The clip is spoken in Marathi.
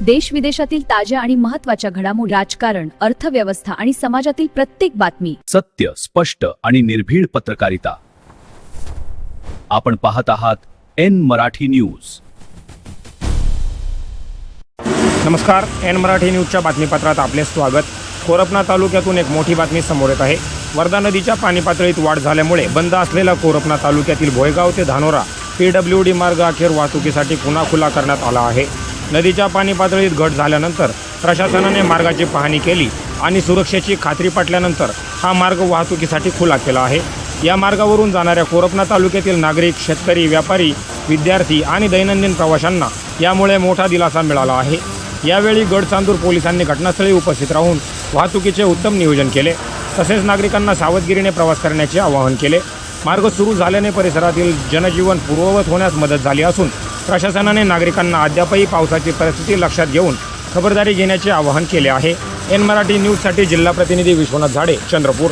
देश विदेशातील ताज्या आणि महत्त्वाच्या घडामोडी, राजकारण, अर्थव्यवस्था आणि समाजातील प्रत्येक बातमी. सत्य, स्पष्ट आणि निर्भीड पत्रकारिता. आपण पाहत आहात एन मराठी न्यूज. नमस्कार, एन मराठी न्यूजच्या बातमीपत्रात आपले स्वागत. कोरपना तालुक्यातून एक मोठी बातमी समोर येत आहे. वर्धा नदीच्या पाणी पातळीत वाढ झाल्यामुळे बंद असलेला कोरपना तालुक्यातील भोयगाव ते धानोरा PWD मार्ग अखेर वाहतुकीसाठी पुन्हा खुला करण्यात आला आहे. नदीच्या पाणी पातळीत घट झाल्यानंतर प्रशासनाने मार्गाची पाहणी केली आणि सुरक्षेची खात्री पटल्यानंतर हा मार्ग वाहतुकीसाठी खुला केला आहे. या मार्गावरून जाणाऱ्या कोरपना तालुक्यातील नागरिक, शेतकरी, व्यापारी, विद्यार्थी आणि दैनंदिन प्रवाशांना यामुळे मोठा दिलासा मिळाला आहे. यावेळी गडचांदूर पोलिसांनी घटनास्थळी उपस्थित राहून वाहतुकीचे उत्तम नियोजन केले. तसेच नागरिकांना सावधगिरीने प्रवास करण्याचे आवाहन केले. मार्ग सुरू झाल्याने परिसरातील जनजीवन पूर्ववत होण्यास मदत झाली असून प्रशासनाने नागरिकांना अद्यापही पावसाची परिस्थिती लक्षात घेऊन खबरदारी घेण्याचे आवाहन केले आहे. एन मराठी न्यूजसाठी जिल्हा प्रतिनिधी विश्वनाथ झाडे, चंद्रपूर.